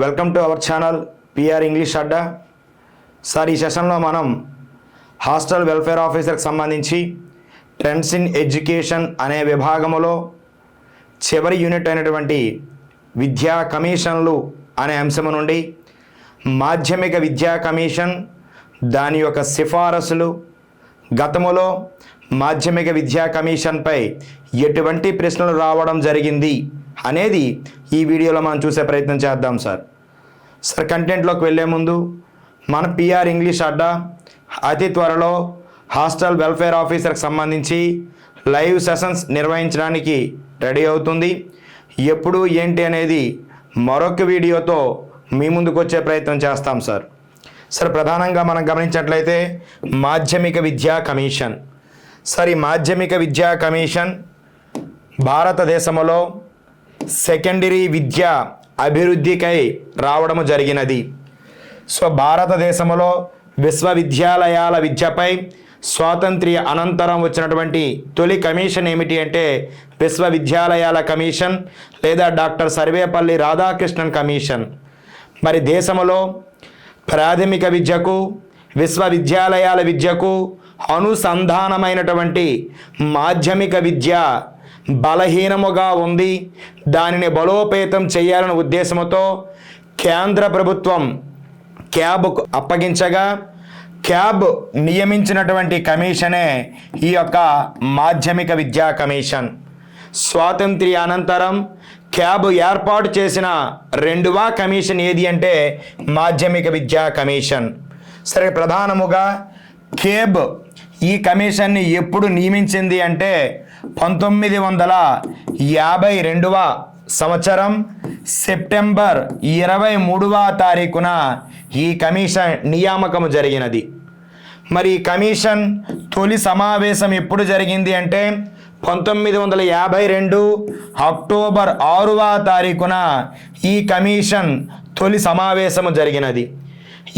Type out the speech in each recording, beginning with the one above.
Welcome to our channel PR English Adda. Sir, ఈ సెషన్లో మనం హాస్టల్ వెల్ఫేర్ ఆఫీసర్కి సంబంధించి ట్రెండ్స్ ఇన్ ఎడ్యుకేషన్ అనే విభాగంలో చివరి యూనిట్ అయినటువంటి విద్యా కమిషన్లు అనే అంశం నుండి మాధ్యమిక విద్యా కమిషన్, దాని యొక్క సిఫారసులు, గతంలో మాధ్యమిక విద్యా కమిషన్పై ఎటువంటి ప్రశ్నలు రావడం జరిగింది అనేది ఈ వీడియోలో మనం చూసే ప్రయత్నం చేద్దాం. సార్ కంటెంట్లోకి వెళ్ళే ముందు మన పిఆర్ ఇంగ్లీష్ అడ్డా అతి త్వరలో హాస్టల్ వెల్ఫేర్ ఆఫీసర్కి సంబంధించి లైవ్ సెషన్స్ నిర్వహించడానికి రెడీ అవుతుంది. ఎప్పుడు ఏంటి అనేది మరొక వీడియోతో మీ ముందుకు వచ్చే ప్రయత్నం చేస్తాం. సార్ ప్రధానంగా మనం గమనించినట్లయితే మాధ్యమిక విద్యా కమిషన్. ఈ మాధ్యమిక విద్యా కమిషన్ భారతదేశంలో సెకండరీ విద్య అభివృద్ధికై రావడము జరిగినది. భారతదేశంలో విశ్వవిద్యాలయాల విద్యపై స్వాతంత్ర్య అనంతరం వచ్చినటువంటి తొలి కమిషన్ ఏమిటి అంటే విశ్వవిద్యాలయాల కమిషన్ లేదా డాక్టర్ సర్వేపల్లి రాధాకృష్ణన్ కమిషన్. మరి దేశంలో ప్రాథమిక విద్యకు విశ్వవిద్యాలయాల విద్యకు అనుసంధానమైనటువంటి మాధ్యమిక విద్య బలహీనముగా ఉంది. దానిని బలోపేతం చేయాలనే ఉద్దేశంతో కేంద్ర ప్రభుత్వం క్యాబ్కు అప్పగించగా క్యాబ్ నియమించినటువంటి కమిషనే ఈ యొక్క మాధ్యమిక విద్యా కమిషన్. స్వాతంత్ర్య అనంతరం క్యాబ్ ఏర్పాటు చేసిన రెండవ కమిషన్ ఏది అంటే మాధ్యమిక విద్యా కమిషన్. ప్రధానముగా కేబ్ ఈ కమిషన్ని ఎప్పుడు నియమించింది అంటే 1952వ సంవత్సరం సెప్టెంబర్ 23వ తారీఖున ఈ కమిషన్ నియామకం జరిగినది. మరి ఈ కమిషన్ తొలి సమావేశం ఎప్పుడు జరిగింది అంటే 1952 అక్టోబర్ 6వ తారీఖున ఈ కమిషన్ తొలి సమావేశము జరిగినది.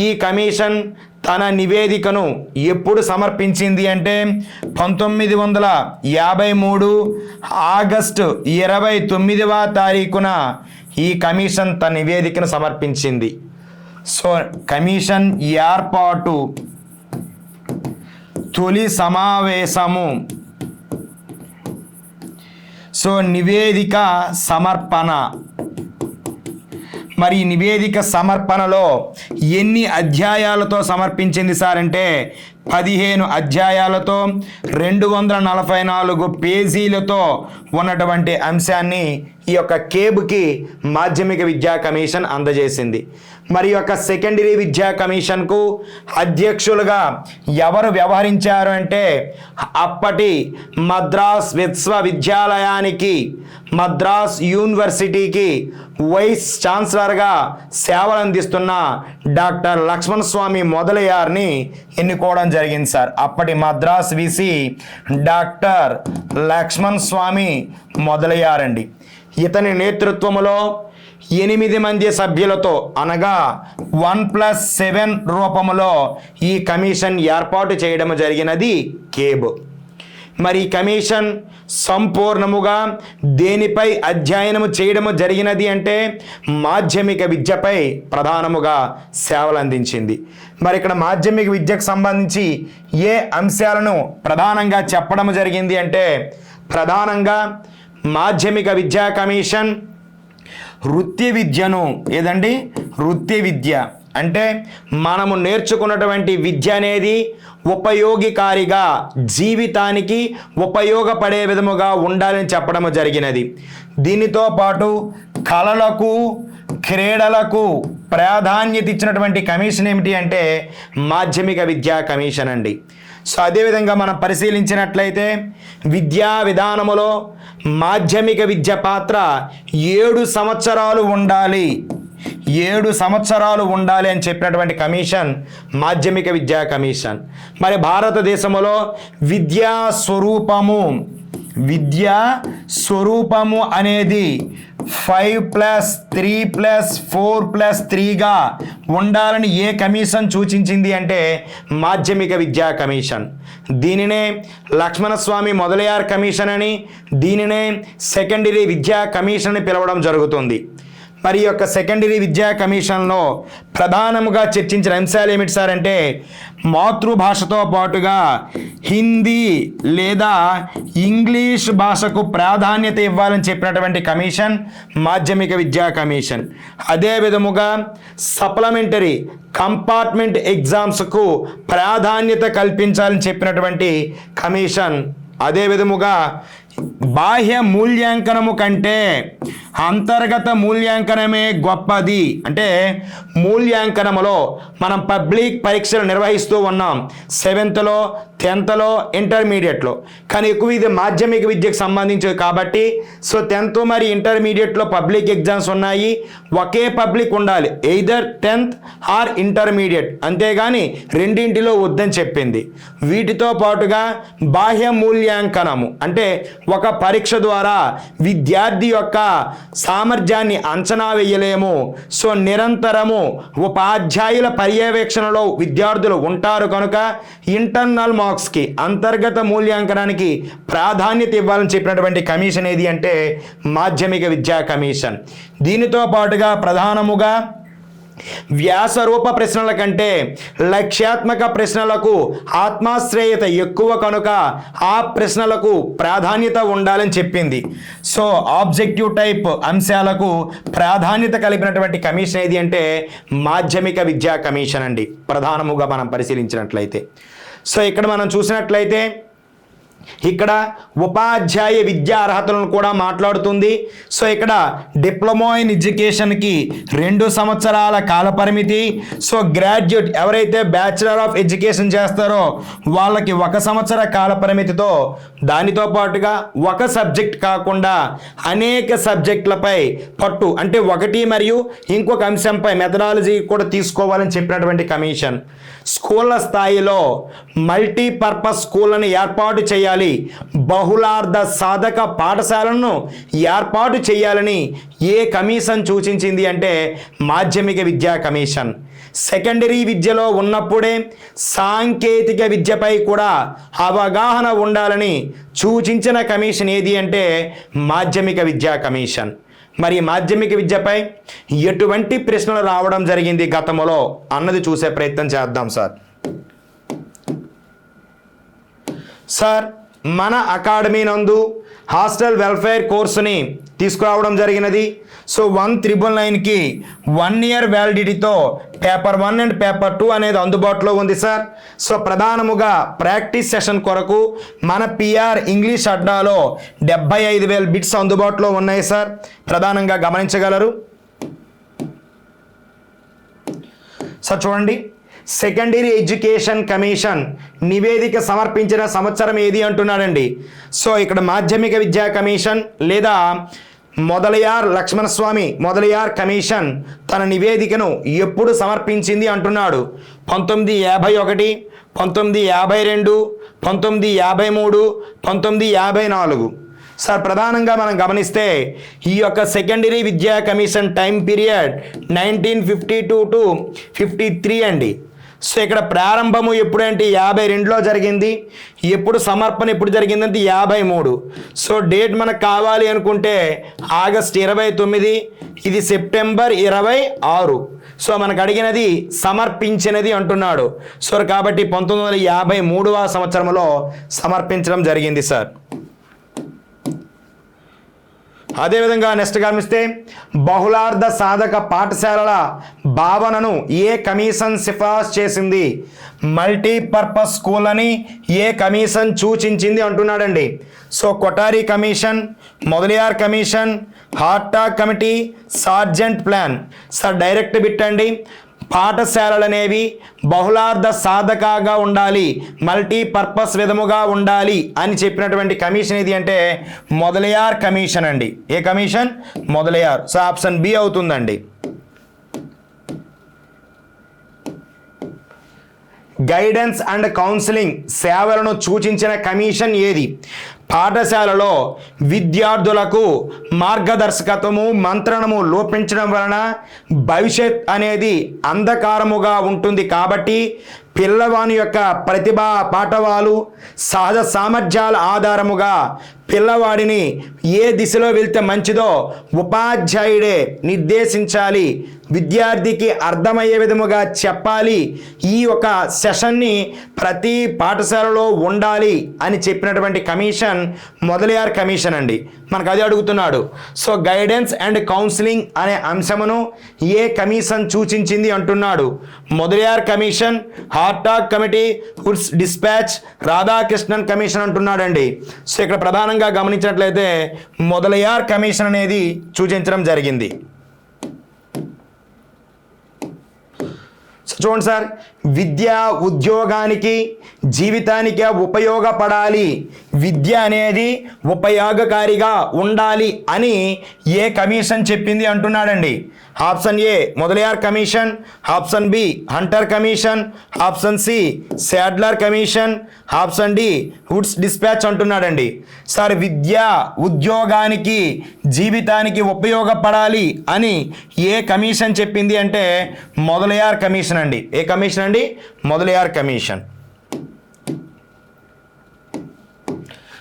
ఈ కమిషన్ తన నివేదికను ఎప్పుడు సమర్పించింది అంటే 1953 ఆగస్టు 29వ తారీఖున ఈ కమిషన్ తన నివేదికను సమర్పించింది. కమిషన్ ఏర్పాటు తొలి సమావేశము. నివేదిక సమర్పణ. మరి ఈ నివేదిక సమర్పణలో ఎన్ని అధ్యాయాలతో సమర్పించింది సార్ అంటే 15 అధ్యాయాలతో 244 పేజీలతో ఉన్నటువంటి అంశాన్ని ఈ యొక్క కేబ్కి మాధ్యమిక విద్యా కమిషన్ అందజేసింది. మరి యొక్క సెకండరీ విద్యా కమిషన్కు అధ్యక్షులుగా ఎవరు వ్యవహరించారు అంటే అప్పటి మద్రాస్ విశ్వవిద్యాలయానికి, మద్రాస్ యూనివర్సిటీకి వైస్ ఛాన్సలర్గా సేవలు అందిస్తున్న డాక్టర్ లక్ష్మణ్ స్వామి మొదలయ్యార్ని ఎన్నుకోవడం జరిగింది సార్. అప్పటి మద్రాస్ విసి డాక్టర్ లక్ష్మణ్ స్వామి మొదలయ్యారండి. ఇతని నేతృత్వంలో 8 మంది సభ్యులతో అనగా 1+7 రూపంలో ఈ కమిషన్ ఏర్పాటు చేయడం జరిగినది కేబ్. మరి కమిషన్ సంపూర్ణముగా దేనిపై అధ్యయనము చేయడము జరిగినది అంటే మాధ్యమిక విద్యపై ప్రధానముగా సేవలు అందించింది. మరి ఇక్కడ మాధ్యమిక విద్యకు సంబంధించి ఏ అంశాలను ప్రధానంగా చెప్పడం జరిగింది అంటే ప్రధానంగా మాధ్యమిక విద్యా కమిషన్ వృత్తి విద్యను వృత్తి విద్య అంటే మనము నేర్చుకున్నటువంటి విద్య అనేది ఉపయోగికారిగా జీవితానికి ఉపయోగపడే విధముగా ఉండాలని చెప్పడం జరిగినది. దీనితో పాటు కళలకు, క్రీడలకు ప్రాధాన్యత ఇచ్చినటువంటి కమిషన్ ఏమిటి అంటే మాధ్యమిక విద్యా కమిషన్ అండి. అదేవిధంగా మనం పరిశీలించినట్లయితే విద్యా విధానములో మాధ్యమిక విద్య పాత్ర 7 సంవత్సరాలు ఉండాలి. 7 సంవత్సరాలు ఉండాలి అని చెప్పినటువంటి కమిషన్ మాధ్యమిక విద్యా కమిషన్. మరి భారతదేశంలో విద్యా స్వరూపము అనేది 5+3+4+3గా ఉండాలని ఏ కమిషన్ సూచించింది అంటే మాధ్యమిక విద్యా కమిషన్. దీనినే లక్ష్మణస్వామి మొదలయ్యార్ కమిషన్ అని, దీనినే సెకండరీ విద్యా కమిషన్ అని పిలవడం జరుగుతుంది. మరి ఈ యొక్క సెకండరీ విద్యా కమిషన్లో ప్రధానముగా చర్చించిన అంశాలు ఏమిటి సార్ అంటే మాతృభాషతో పాటుగా హిందీ లేదా ఇంగ్లీష్ భాషకు ప్రాధాన్యత ఇవ్వాలని చెప్పినటువంటి కమిషన్ మాధ్యమిక విద్యా కమిషన్. అదే విధముగా సప్లిమెంటరీ కంపార్ట్మెంట్ ఎగ్జామ్స్కు ప్రాధాన్యత కల్పించాలని చెప్పినటువంటి కమిషన్. అదే విధముగా బాహ్య మూల్యాంకనము కంటే అంతర్గత మూల్యాంకనమే గొప్పది. అంటే మూల్యాంకనములో మనం పబ్లిక్ పరీక్షలు నిర్వహిస్తూ ఉన్నాం 7th, 10th, ఇంటర్మీడియట్లో, కానీ ఎక్కువ ఇది మాధ్యమిక విద్యకు సంబంధించి కాబట్టి 10th మరి ఇంటర్మీడియట్లో పబ్లిక్ ఎగ్జామ్స్ ఉన్నాయి. ఒకే పబ్లిక్ ఉండాలి, ఎయిదర్ 10th ఆర్ ఇంటర్మీడియట్, అంతేగాని రెండింటిలో వద్దని చెప్పింది. వీటితో పాటుగా బాహ్య మూల్యాంకనము అంటే ఒక పరీక్ష ద్వారా విద్యార్థి యొక్క సామర్థ్యాన్ని అంచనా వేయలేము. నిరంతరము ఉపాధ్యాయుల పర్యవేక్షణలో విద్యార్థులు ఉంటారు కనుక ఇంటర్నల్ మార్క్స్కి అంతర్గత మూల్యాంకనానికి ప్రాధాన్యత ఇవ్వాలని చెప్పినటువంటి కమిషన్ ఏది అంటే మాధ్యమిక విద్యా కమిషన్. దీనితో పాటుగా ప్రధానముగా వ్యాసరూప ప్రశ్నల కంటే లక్ష్యాత్మక ప్రశ్నలకు ఆత్మాశ్రయత ఎక్కువ కనుక ఆ ప్రశ్నలకు ప్రాధాన్యత ఉండాలని చెప్పింది. ఆబ్జెక్టివ్ టైప్ అంశాలకు ప్రాధాన్యత కలిపినటువంటి కమిషన్ ఏది అంటే మాధ్యమిక విద్యా కమిషన్ అండి, ప్రధానముగా మనం పరిశీలించినట్లయితే. ఇక్కడ మనం చూసినట్లయితే ఇక్కడ ఉపాధ్యాయ విద్యా అర్హతలను కూడా మాట్లాడుతుంది. ఇక్కడ డిప్లొమా ఇన్ ఎడ్యుకేషన్కి 2 సంవత్సరాల కాల పరిమితి. గ్రాడ్యుయేట్ ఎవరైతే బ్యాచిలర్ ఆఫ్ ఎడ్యుకేషన్ చేస్తారో వాళ్ళకి 1 సంవత్సర కాల పరిమితితో, దానితో పాటుగా ఒక సబ్జెక్ట్ కాకుండా అనేక సబ్జెక్టులపై పట్టు అంటే ఒకటి మరియు ఇంకొక అంశంపై మెథడాలజీ కూడా తీసుకోవాలని చెప్పినటువంటి కమిషన్. స్కూళ్ళ స్థాయిలో మల్టీపర్పస్ స్కూళ్ళను ఏర్పాటు చేయాలి, బహుళార్థ సాధక పాఠశాలను ఏర్పాటు చేయాలని ఏ కమిషన్ సూచించింది అంటే మాధ్యమిక విద్యా కమిషన్. సెకండరీ విద్యలో ఉన్నప్పుడే సాంకేతిక విద్యపై కూడా అవగాహన ఉండాలని సూచించిన కమిషన్ ఏది అంటే మాధ్యమిక విద్యా కమిషన్. మరి మాధ్యమిక విద్యపై ఎటువంటి ప్రశ్నలు రావడం జరిగింది గతంలో అన్నది చూసే ప్రయత్నం చేద్దాం సార్. మన అకాడమీ నందు హాస్టల్ వెల్ఫేర్ కోర్సుని తీసుకురావడం జరిగినది. 1999కి 1 year వ్యాలిడిటీతో పేపర్ 1 అండ్ పేపర్ 2 అనేది అందుబాటులో ఉంది సార్. ప్రధానముగా ప్రాక్టీస్ సెషన్ కొరకు మన పిఆర్ ఇంగ్లీష్ అడ్డాలో 75,000 బిట్స్ అందుబాటులో ఉన్నాయి సార్, ప్రధానంగా గమనించగలరు. చూడండి, సెకండరీ ఎడ్యుకేషన్ కమిషన్ నివేదిక సమర్పించిన సంవత్సరం ఏది అంటున్నాడండి. ఇక్కడ మాధ్యమిక విద్యా కమిషన్ లేదా మొదలయార్ లక్ష్మణస్వామి మొదలయార్ కమిషన్ తన నివేదికను ఎప్పుడు సమర్పించింది అంటున్నాడు. 1951, 1952, 1953, 1954. ప్రధానంగా మనం గమనిస్తే ఈ యొక్క సెకండరీ విద్యా కమిషన్ టైం పీరియడ్ 1952 to 53 అండి. ఇక్కడ ప్రారంభము ఎప్పుడంటే 52లో జరిగింది, ఎప్పుడు సమర్పణ ఎప్పుడు జరిగిందంటే 53. డేట్ మనకు కావాలి అనుకుంటే ఆగస్ట్ 29, ఇది సెప్టెంబర్ 26. మనకు అడిగినది సమర్పించినది అంటున్నాడు. కాబట్టి 1953వ సంవత్సరంలో సమర్పించడం జరిగింది సార్. అదేవిధంగా నెక్స్ట్ గమనిస్తే బహుళార్థ సాధక పాఠశాలల భావనను ఏ కమిషన్ సిఫార్సు చేసింది? మల్టీపర్పస్ స్కూల్ అని ఏ కమిషన్ సూచించింది అంటున్నాడండి. Kothari commission, Mudaliar commission, Hartog committee, Sargent plan. Direct బిట్టండి. పాఠశాలలు అనేవి బహుళార్థ సాధకగా ఉండాలి, మల్టీపర్పస్ విధముగా ఉండాలి అని చెప్పినటువంటి కమిషన్ ఇది అంటే మొదలయార్ కమిషన్ అండి. ఏ కమిషన్? మొదలయార్. ఆప్షన్ బి అవుతుందండి. గైడెన్స్ అండ్ కౌన్సిలింగ్ సేవలను సూచించిన కమిషన్ ఏది? పాఠశాలలో విద్యార్థులకు మార్గదర్శకత్వము మంత్రణము లోపించడం వలన భవిష్యత్ అనేది అంధకారముగా ఉంటుంది. కాబట్టి పిల్లవాని యొక్క ప్రతిభా పాఠవాలు సహజ సామర్థ్యాల ఆధారముగా పిల్లవాడిని ఏ దిశలో వెళ్తే మంచిదో ఉపాధ్యాయుడే నిర్దేశించాలి, విద్యార్థికి అర్థమయ్యే విధముగా చెప్పాలి. ఈ ఒక సెషన్ని ప్రతి పాఠశాలలో ఉండాలి అని చెప్పినటువంటి కమిషన్ మొదలియార్ కమిషన్ అండి. మనకు అది అడుగుతున్నాడు. సో గైడెన్స్ అండ్ కౌన్సిలింగ్ అనే అంశమును ఏ కమిషన్ సూచించింది అంటున్నాడు. Mudaliar commission, Hartog committee, Woods dispatch, Radhakrishnan commission అంటున్నాడండి. సో ఇక్కడ ప్రధానంగా గమనించినట్లయితే మొదలయార్ కమిషన్ అనేది సూచించడం జరిగింది. చూడండి సార్, విద్య ఉద్యోగానికి జీవితానికి ఉపయోగపడాలి, విద్య అనేది ఉపయోగకారిగా ఉండాలి అని ఏ కమిషన్ చెప్పింది అంటున్నాడండి. Option A Mudaliar commission, option B Hunter commission, option C Sadler commission, option D Woods dispatch అంటున్నాడండి. సార్ విద్య ఉద్యోగానికి జీవితానికి ఉపయోగపడాలి అని ఏ కమిషన్ చెప్పింది అంటే మొదలయార్ కమిషన్ అండి. ఏ కమిషన్ అండి? మొదలయార్ కమిషన్.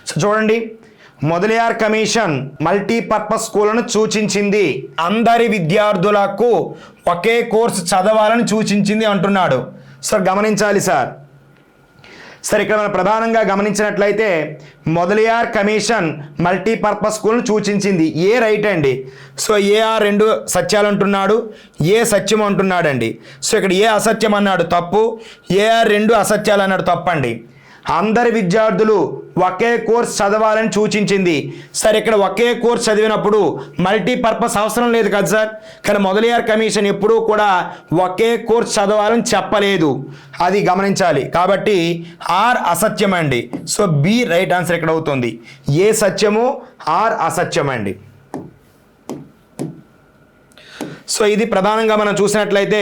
సో చూడండి, మొదలయార్ కమిషన్ మల్టీపర్పస్ స్కూళ్లను సూచించింది, అందరి విద్యార్థులకు ఒకే కోర్సు చదవాలని సూచించింది అంటున్నాడు. సార్ గమనించాలి సార్. సార్ ఇక్కడ మనం ప్రధానంగా గమనించినట్లయితే మొదలయార్ కమిషన్ మల్టీపర్పస్ స్కూల్ను సూచించింది. ఏ రైట్ అండి. సో ఏ ఆ రెండు సత్యాలు అంటున్నాడు, ఏ సత్యం అంటున్నాడండి. సో ఇక్కడ ఏ అసత్యం అన్నాడు తప్పు, ఏ ఆ రెండు అసత్యాలు అన్నాడు తప్పండి. అందరి విద్యార్థులు ఒకే కోర్స్ చదవాలని సూచించింది. సార్ ఇక్కడ ఒకే కోర్స్ చదివినప్పుడు మల్టీపర్పస్ అవసరం లేదు కదా సార్. కానీ మొదలయార్ కమిషన్ ఎప్పుడూ కూడా ఒకే కోర్స్ చదవాలని చెప్పలేదు, అది గమనించాలి. కాబట్టి ఆర్ అసత్యం అండి. సో బి రైట్ ఆన్సర్ ఇక్కడ అవుతుంది. ఏ సత్యము, ఆర్ అసత్యం అండి. సో ఇది ప్రధానంగా మనం చూసినట్లయితే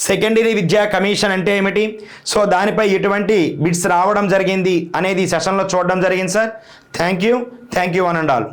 సెకండరీ విద్యా కమిషన్ అంటే ఏమిటి, సో దానిపై ఎటువంటి బిట్స్ రావడం జరిగింది అనేది ఈ సెషన్లో చూడడం జరిగింది sir. Thank you one and all.